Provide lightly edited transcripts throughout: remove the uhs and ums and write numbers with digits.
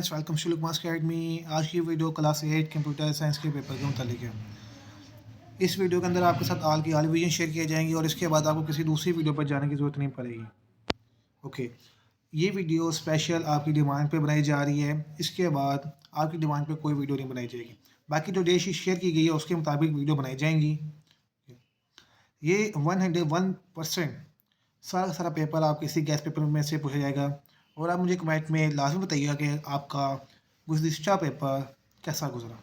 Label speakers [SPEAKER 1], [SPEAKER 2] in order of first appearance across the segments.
[SPEAKER 1] Friends, welcome to लुकमास academy. आज की वीडियो क्लास 8 कंप्यूटर साइंस के पेपर के मुतालिक है। इस वीडियो के अंदर आपके साथ आल की आल विजन शेयर किए जाएंगे और इसके बाद आपको किसी दूसरी वीडियो पर जाने की ज़रूरत नहीं पड़ेगी। ओके, ये वीडियो स्पेशल आपकी डिमांड पे बनाई जा रही है। इसके बाद आपकी डिमांड पे कोई वीडियो नहीं बनाई जाएगी। बाकी जो डेट शीट शेयर की गई है उसके मुताबिक वीडियो बनाई जाएंगी। ये 101% सारा का सारा पेपर आपके इसी गैस पेपर में से पूछा जाएगा। और आप मुझे कमेंट में लाजमी बताइएगा कि आपका गुज़िश्ता पेपर कैसा गुजरा,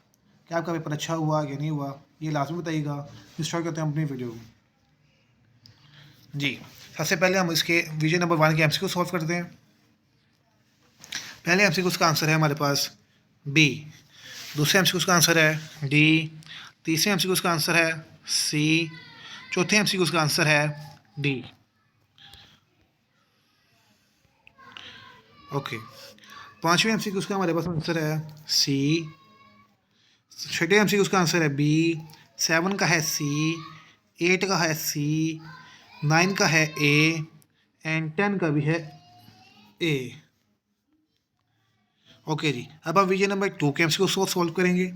[SPEAKER 1] क्या आपका पेपर अच्छा हुआ या नहीं हुआ, ये लाजमी बताइएगा। स्टार्ट करते हैं अपनी वीडियो को। जी, सबसे पहले हम इसके विजन नंबर 1 के एमसीक्यू सॉल्व करते हैं। पहले एमसीक्यू का आंसर है हमारे पास बी, दूसरे एमसीक्यू का आंसर है डी, तीसरे एमसीक्यू का आंसर है सी, चौथे एमसीक्यू का आंसर है डी। ओके, पांचवें एमसीक्यू का हमारे पास आंसर है सी, छठे एमसीक्यू का आंसर है बी, 7 का है सी, 8 का है सी, 9 का है ए एंड 10 का भी है ए। ओके जी, अब हम विजन नंबर 2 के एमसीक्यू सॉल्व करेंगे।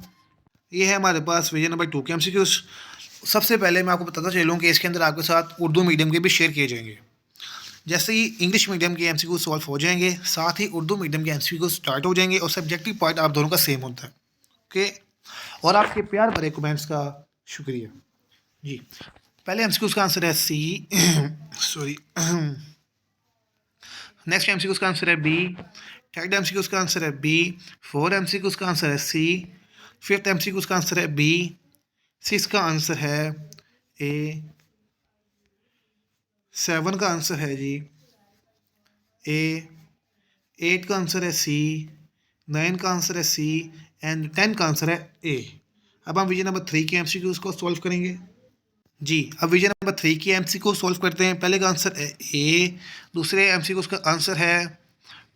[SPEAKER 1] ये है हमारे पास विजन नंबर 2 के एमसीक्यू। सबसे पहले मैं आपको बताता चलूँ कि इसके अंदर आपके साथ उर्दू मीडियम के भी शेयर किए जाएंगे। जैसे ही इंग्लिश मीडियम के एमसीक्यू सॉल्व हो जाएंगे, साथ ही उर्दू मीडियम के एमसीक्यू स्टार्ट हो जाएंगे और सब्जेक्टिव पार्ट आप दोनों का सेम होता है। ओके, और आपके प्यार भरे कमेंट्स का शुक्रिया जी। पहले एमसीक्यू का आंसर है सी सॉरी नेक्स्ट एमसीक्यू का आंसर है बी, थर्ड एमसीक्यू का आंसर है बी, फोर्थ एमसीक्यू का आंसर है सी, फिफ्थ एमसीक्यू का आंसर है बी, सिक्स का आंसर है ए, 7 का आंसर है जी ए, 8 का आंसर है सी, 9 का आंसर है सी एंड 10 का आंसर है ए। अब हम विजन नंबर 3 के एमसीक्यूज को सॉल्व करेंगे। जी, अब विजन नंबर 3 के एमसीक्यू सॉल्व करते हैं। पहले का आंसर है ए, दूसरे एमसीक्यूज का आंसर है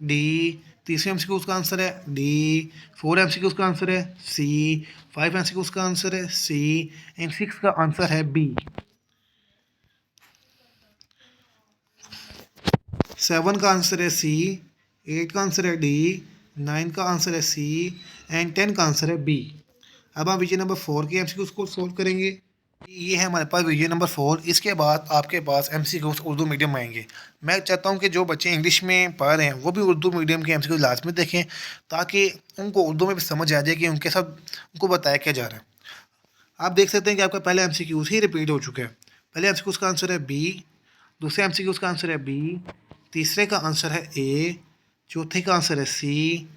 [SPEAKER 1] डी, तीसरे एमसीक्यूज का आंसर है डी, फोर एमसीक्यूज का आंसर है सी, 5 एमसीक्यूज का आंसर है सी एंड 6 का आंसर है बी। 7 का आंसर है सी, 8 का आंसर है डी, 9 का आंसर है सी एंड 10 का आंसर है बी। अब हम विजन नंबर 4 के एमसीक्यूज को सॉल्व करेंगे। ये है हमारे पास विजन नंबर 4। इसके बाद आपके पास एमसीक्यूज उर्दू मीडियम आएंगे। मैं चाहता हूँ कि जो बच्चे इंग्लिश में पढ़ रहे हैं वो भी उर्दू मीडियम के एमसीक्यूज लाजमी देखें, ताकि उनको उर्दू में भी समझ आ जाए कि उनके साथ उनको बताया क्या जा रहा है। आप देख सकते हैं कि आपका पहला एमसीक्यूज ही रिपीट हो चुका है। पहले एमसीक्यूज का आंसर है बी, दूसरे एमसीक्यूज का आंसर है बी, तीसरे का आंसर है ए, चौथे का आंसर है सी,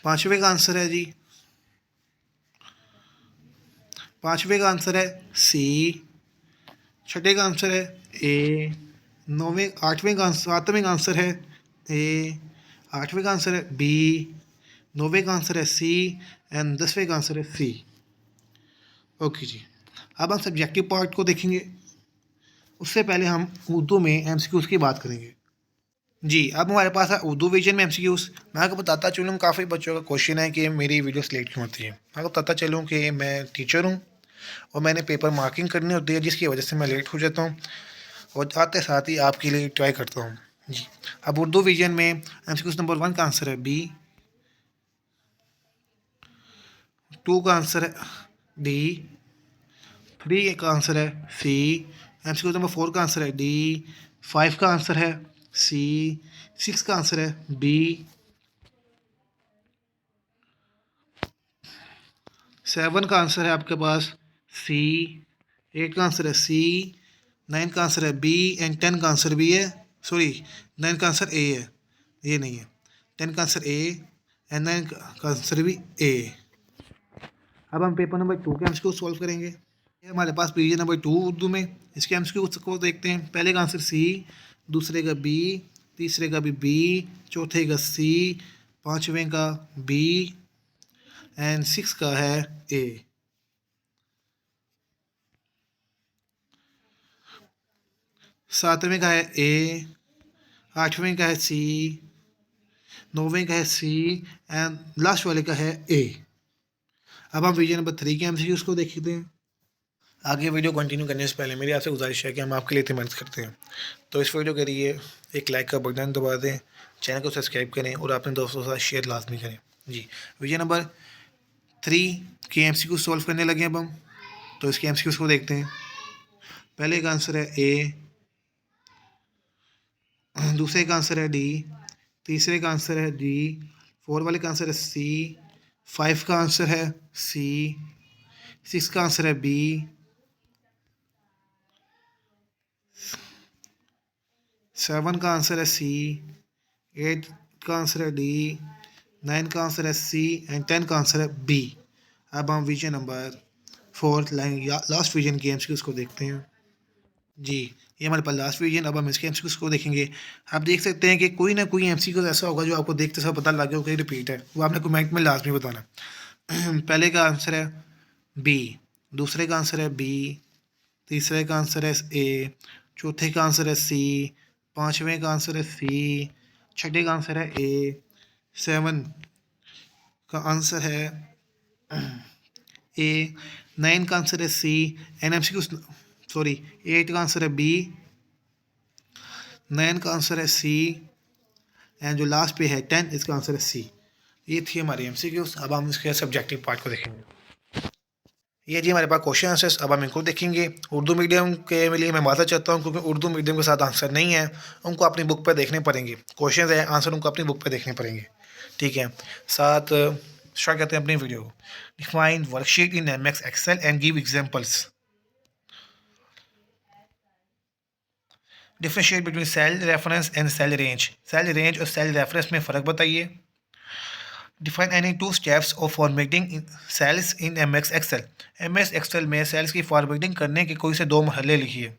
[SPEAKER 1] पांचवे का आंसर है जी, पांचवे का आंसर है सी, छठे का आंसर है ए, नौवें आठवें का सातवें का आंसर है ए, आठवें का आंसर है बी, नौवें का आंसर है सी एंड 10वें का आंसर है सी। ओके जी, अब हम सब्जेक्टिव पार्ट को देखेंगे। उससे पहले हम उर्दू में एमसीक्यूज़ की बात करेंगे। जी, अब हमारे पास है उर्दू विजन में एमसीक्यूज़। मैं आपको बताता चलूँ, काफ़ी बच्चों का क्वेश्चन है कि मेरी वीडियोस लेट क्यों होती है। मैं आपको बताता चलूँ कि मैं टीचर हूँ और मैंने पेपर मार्किंग करनी होती है, जिसकी वजह से मैं लेट हो जाता हूँ और आते साथ ही आपके लिए ट्राई करता हूँ जी। अब उर्दू विजन में एमसीक्यूज़ नंबर 1 का आंसर है बी, 2 का आंसर है डी, 3 का आंसर है सी, एमसीक्यूज़ नंबर 4 का आंसर है डी, 5 का आंसर है सी, 6 का आंसर है बी, 7 का आंसर है आपके पास सी, 8 का आंसर है सी, 9 का आंसर है बी एंड 10 का आंसर भी है, सॉरी 9 का आंसर ए है, ये नहीं है, 10 का आंसर ए एंड 9 का आंसर भी ए। अब हम पेपर नंबर 2 के एमसीक्यू सॉल्व करेंगे। ये हमारे पास पेज नंबर 2 उर्दू में। इसके एमसीक्यू को देखते हैं। पहले का आंसर सी, दूसरे का बी, तीसरे का भी बी, चौथे का सी, पाँचवें का बी एंड 6 का है ए। सातवें का है ए, आठवें का है सी, नौवें का है सी एंड लास्ट वाले का है ए। अब हम विजन नंबर 3 के एमसीक्यूज को देखते हैं। आगे वीडियो कंटिन्यू करने से पहले मेरी आपसे गुजारिश है कि हम आपके लिए इतनी मेहनत करते हैं, तो इस वीडियो के लिए एक लाइक का बटन दबा दें, चैनल को सब्सक्राइब करें और अपने दोस्तों के साथ शेयर लाजमी करें। जी, वीडियो नंबर 3 के MCQ सॉल्व करने लगे अब हम। तो इसके MCQs को देखते हैं। पहले का आंसर है ए, दूसरे का आंसर है डी, तीसरे का आंसर है डी, 4 वाले का आंसर है सी, 5 का आंसर है सी, 6 का आंसर है बी, 7 का आंसर है सी, 8 का आंसर है डी, 9 का आंसर है सी एंड 10 का आंसर है बी। अब हम विजन नंबर 4 लाइन या लास्ट विजन के MCQs को देखते हैं। जी, ये हमारे पास लास्ट विजन। अब हम इसके MCQs को देखेंगे। आप देख सकते हैं कि कोई ना कोई MCQ ऐसा होगा जो आपको देखते समय पता लग गया होगा रिपीट है, वो आपने कमेंट में लाजमी बताना। पहले का आंसर है बी, दूसरे का आंसर है बी, तीसरे का आंसर है ए, चौथे का आंसर है सी, पाँचवें का आंसर है सी, छठे का आंसर है ए, 7 का आंसर है ए, 9 का आंसर है सी एंड MCQ सॉरी 8 का आंसर है बी, 9 का आंसर है सी एंड जो लास्ट पे है 10 इसका आंसर है सी। ये थी हमारी MCQs। अब हम इसके सब्जेक्टिव पार्ट को देखेंगे। ये जी हमारे पास क्वेश्चन आंसर्स। अब हम इनको देखेंगे। उर्दू मीडियम के लिए मैं माफ़ी चाहता हूँ क्योंकि उर्दू मीडियम के साथ आंसर नहीं है, उनको अपनी बुक पर देखने पड़ेंगे। क्वेश्चन है, आंसर उनको अपनी बुक पर देखने पड़ेंगे, ठीक है। साथ स्टार्ट करते हैं अपनी video. Define worksheet in MS Excel and give examples. Differentiate between cell reference and cell range. Cell range और सेल रेफरेंस में फ़र्क बताइए। Define any 2 steps of formatting cells in MS Excel। MS Excel में cells की formatting करने के कोई से 2 मरहले लिखिए।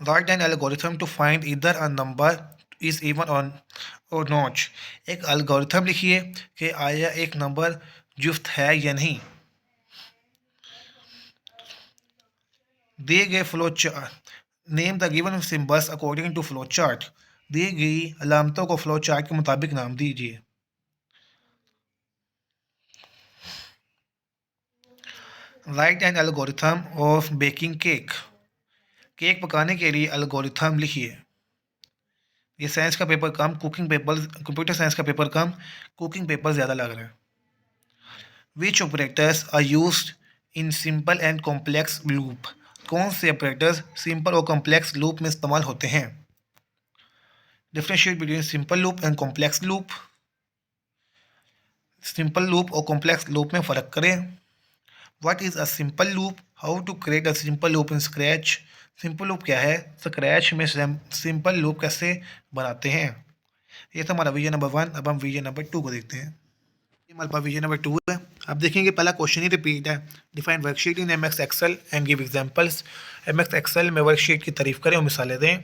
[SPEAKER 1] Write an algorithm to find either a number is even on or not. एक एल्गोरिथम लिखिए कि आया एक नंबर जुफ्त है या नहीं। दिए गए flow chart. Name the given symbols according to flow chart. दी गई अलामतों को फ्लो चार्ट के मुताबिक नाम दीजिए। Write an algorithm of baking cake. Cake पकाने के लिए एल्गोरिथम लिखिए। ये साइंस का पेपर कम, कुकिंग पेपर, कंप्यूटर साइंस का पेपर कम, कुकिंग पेपर ज़्यादा लग रहा है। Which operators are used in simple and complex loop. कौन से ऑपरेटर्स सिंपल और कॉम्प्लेक्स लूप में इस्तेमाल होते हैं। Differentiate between simple loop and complex loop. Simple loop और कॉम्प्लेक्स लूप में फ़र्क करें। What is a simple loop, how to create a simple loop in Scratch. Simple loop क्या है, स्क्रैच में सिंपल लूप कैसे बनाते हैं। ये था हमारा विजन नंबर 1। अब हम विजन नंबर 2 को देखते हैं। हमारे पास विजन नंबर 2 है। आप देखेंगे पहला क्वेश्चन ही रिपीट है। Define worksheet in MS Excel and give examples. MS Excel में वर्कशीट की तारीफ करें और मिसालें दें।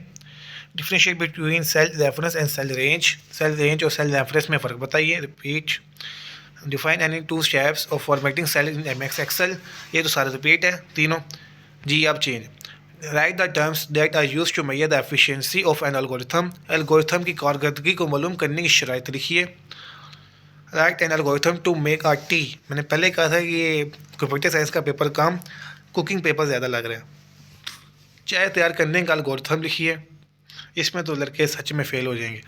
[SPEAKER 1] Differentiate between cell reference and cell range. Cell range और सेल रेफरेंस में फ़र्क बताइए। Repeat. Define any 2 steps of formatting cell in MS Excel। ये तो सारे रिपीट है तीनों। जी अब change. Write the terms that are use to measure the efficiency of an algorithm. Algorithm की कारकर्दगी को मालूम करने की शराइत लिखिए। Write an algorithm to make a tea. मैंने पहले कहा था कि ये कंप्यूटर साइंस का पेपर कम, कुकिंग पेपर ज़्यादा लग रहा है। चाय तैयार करने का एल्गोरिथम लिखिए। इसमें तो लड़के सच में फेल हो जाएंगे।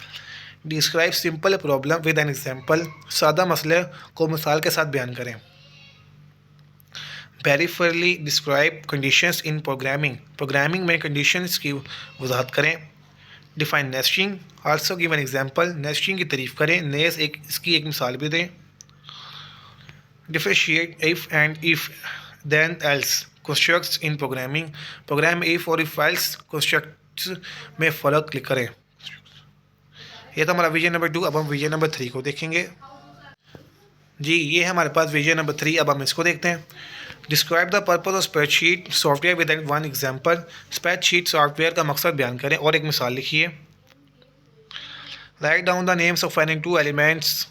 [SPEAKER 1] Describe simple problem with an example. सादा मसले को मिसाल के साथ बयान करें। Peripherally describe conditions in programming. Programming में कंडीशंस की वजाहत करें। Define nesting, also give an example. Nesting की तारीफ करें, नेस इसकी एक मिसाल भी दें। Differentiate if and if then else constructs in programming. Program में इफ और इफ एल्स कंस्ट्रक्ट्स में फ़र्क लिख करें। यह था हमारा विजन नंबर 2। अब हम विजन नंबर 3 को देखेंगे। जी ये है हमारे पास विजन नंबर 3। अब हम इसको देखते हैं। Describe the purpose of spreadsheet software with one example. Spreadsheet software का मकसद बयान करें और एक मिसाल लिखिए। Write down the names of any 2 elements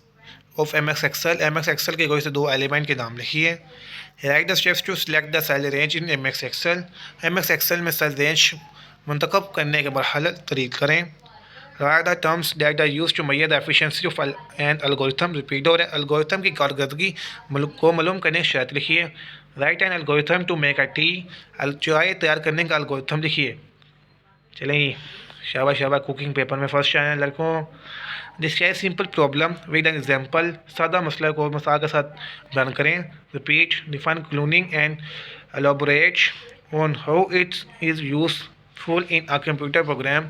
[SPEAKER 1] of MS Excel। MS Excel के कोई से 2 एलिमेंट के नाम लिखिए। Write the steps to select the cell range in MS Excel। MS Excel में सेल रेंज मुंतखब करने के मरहले तरीक करें। Write the terms that are use to measure the efficiency of an algorithm. Repeat और एल्गोरिथम की कारकर्दगी को मालूम करने की शर्त लिखिए। Write an algorithm to make a tea. चाय तैयार करने का एल्गोरिथम लिखिए। चलें, शाबाश शाबाश, कुकिंग पेपर में फर्स्ट आए हैं लड़कों। Describe simple problem with an example. सादा मसला को मिसाल के साथ बयान करें। Repeat, define cloning and elaborate on how it is useful in a computer program.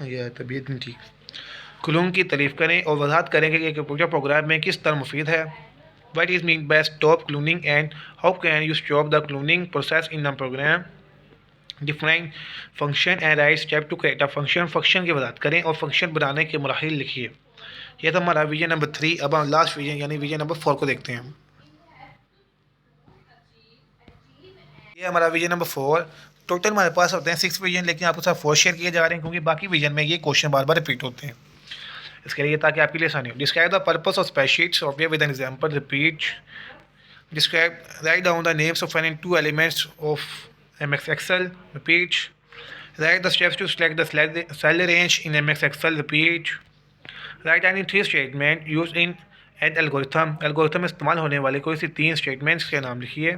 [SPEAKER 1] यह तबीयत नहीं ठीक। क्लोन की तारीफ करें और वजाहत करें कि कंप्यूटर प्रोग्राम में किस तरह मुफीद है। What is meant by stop cloning and how can you stop the cloning process in a program? Define function and write step to create a function। Function की वजाहत करें और फंक्शन बनाने के मराहिल लिखिए। यह था हमारा विजन नंबर 3। अब हम लास्ट विजन यानी विजन नंबर 4 को देखते हैं। ये हमारा विजन नंबर 4। टोटल हमारे पास होते हैं 6 विजन, लेकिन आपके साथ 4 शेयर किए जा रहे हैं क्योंकि बाकी विजन में ये क्वेश्चन बार बार रिपीट होते हैं। इसके लिए ताकि आपके लिए आसानी हो। Describe the purpose of spreadsheet software with an example. Repeat, describe, write down the names of any two elements of MX Excel। Repeat, write the steps to select the cell range in MX Excel। Repeat, write any 3 statement used in an algorithm। Algorithm में इस्तेमाल होने वाले कोई सी 3 statements के नाम लिखिए।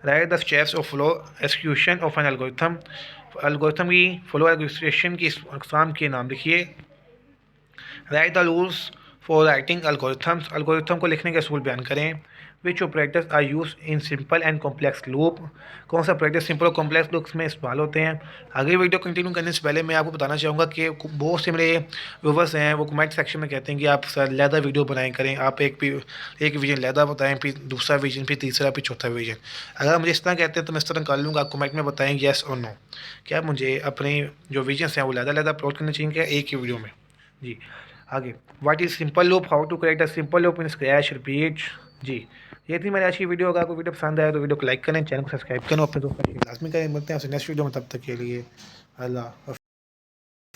[SPEAKER 1] Write the steps of flow execution of an algorithm. Algorithm की flow execution की अक़साम के नाम लिखिए। Write the rules for writing algorithms. Algorithm को लिखने के असूल बयान करें। Which operators are use in simple and complex loop. कौन सा ऑपरेटर सिंपल और कॉम्प्लेक्स लूप्स में इस्तेमाल होते हैं। आगे वीडियो कंटिन्यू करने से पहले मैं आपको बताना चाहूँगा कि बहुत से मेरे व्यूवर्स हैं वो कमेंट सेक्शन में कहते हैं कि आप सर लैदा वीडियो बनाएं करें, आप एक विजन लैदा बताएं, फिर दूसरा विजन, फिर तीसरा, फिर चौथा विजन। अगर मुझे इस तरह कहते हैं तो मैं इस तरह कर लूँगा। आप कमेंट में बताएं येस और नो, क्या मुझे अपने जो विजन्स हैं वो लैदा अपलोड करने चाहिए क्या एक ही वीडियो में। जी आगे, what is simple loop, how to create a simple loop in scratch. Repeat. जी ये थी मेरी आज की वीडियो। अगर आपको वीडियो पसंद आया तो वीडियो को लाइक करें, चैनल को सब्सक्राइब करें, अपने दोस्तों को लाजमी करें। मिलते हैं आपसे नेक्स्ट वीडियो में, तब तक के लिए अल्लाह।